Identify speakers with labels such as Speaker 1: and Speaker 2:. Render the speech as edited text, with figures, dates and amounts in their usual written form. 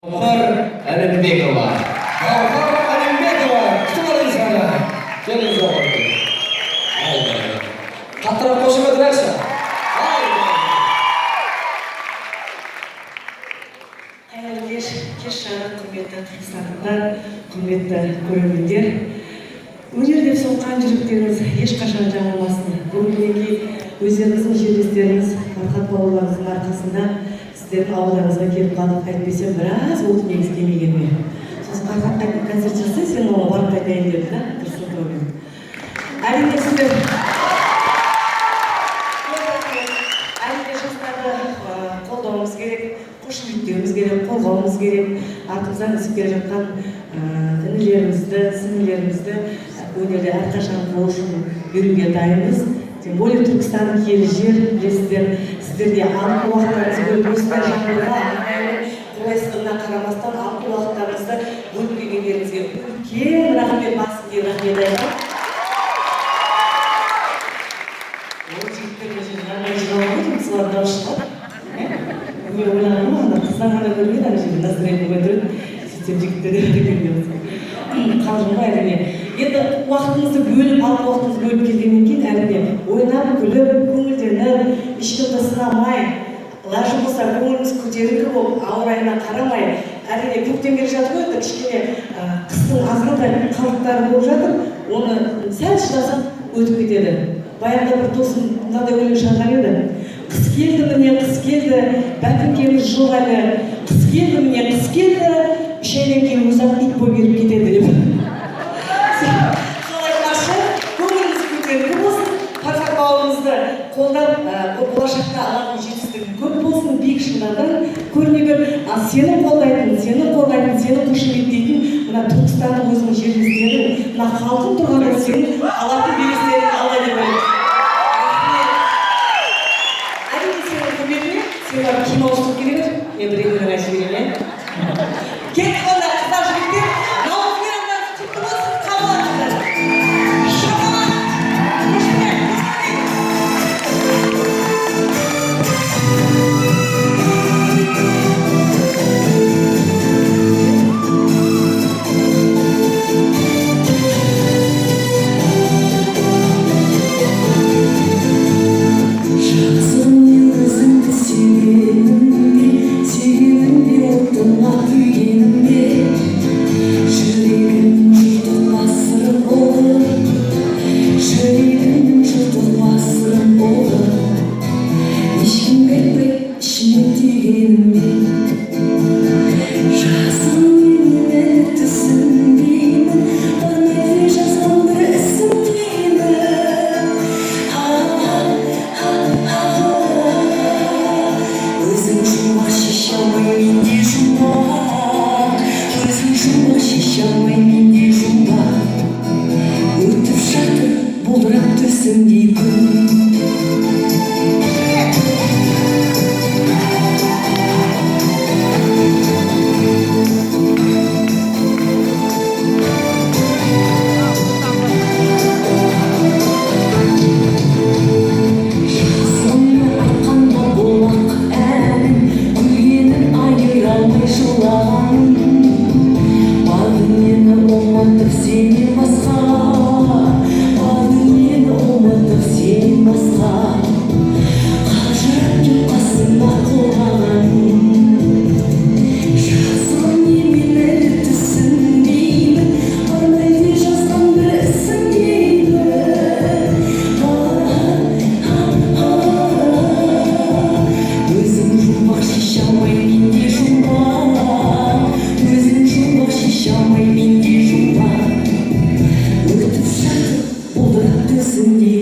Speaker 1: Gavhar Alimbekova. Gavhar Alimbekova. Kutib olingizlar. Kelingizlar qo'ying. Qattiqroq qo'shib o'tirasizlar.
Speaker 2: Kеш жарық құрметті Түркістандар, құрметті көрермендер. Өнер деп соққан жүректеріңіз ешқашан жаңылмасын. Бүгіннен кейін өздеріңіздің жерлестеріңіз, Фархат бауырларыңыздың арқасында сіздердің ауылдарыңызға келіп қалдық. Әйтпесе біраз болды негіз келмегенмен. Сосын Фархат қайтып концерт жасай, сен оған барып қайтайын деді да, Тұрсын тобымен. Әрине сіздер жастарды қолдауымыз керек, қошеметтеуіміз керек, қорғауымыз керек. Артымыздан өсіп келе жатқан інілерімізді, сіңлілерімізді өнерде әрқашан қол ұшын беруге дайынбыз. Тем более Түркістан киелі жер, білесіздер, сіздерде алты уақыттарыңызды бөліп осындай жаңғыруға қолайсыздығына қарамастан алты уақыттарыңызды бөліп келгендеріңізге үлкен рахмет, басымды рахмет айтамын. Ол жігіттерге жаңағы жиналған солар дауыс шығады. Мен ойлағаным ана қыздан ғана көрмейді, ана жерде настроение көтеріп, сөйтсем жігіттерде келген болсын. Қалжыңға әрине. Енді уақытыңызды бөліп, алты уақытыңызды бөліп келгеннен кейін әрине ойнап, күліп, көңілденіп, ешкімді сынамай, лажы болса көңіліміз көтеріңкі болып, ауа райына қарамай, әрине көктем келе жатыр ғой, кішкене қыстың азғантай қалдықтары болып жатыр, оны сәл шыдасақ өтіп кетеді. Баяғыда бір досым мынандай өлең шығарған еді. Қыс келді міне, қыс келді, бәтіңкеміз жоқ әлі. Қыс келді міне, қыс келді, үш айдан кейін өзі-ақ ит болып еріп кетеді деп. Солай қарсы, көңіліміз көтеріңкі болсын, Фархат бауырымызды қолдап, болашақта алатын жетістігін көп болсын, биік шыңдардан көріне бер. Сені қолдайтын, сені қорғайтын, сені қошеметтейтін мына Түркістанның өзінің жерлестерің, мына халқың тұрғанда сенің алатын белестерің алла деп ойлаймын. Сен киім ауыстырып керек еді, мен бір өлең айтып берейін. Кетті қолдар, қыздар, жігіттер, наурызбайрамдар, құтты болсын, қабыл алыңыздар. Шапалақ! Қошемет! Sendiri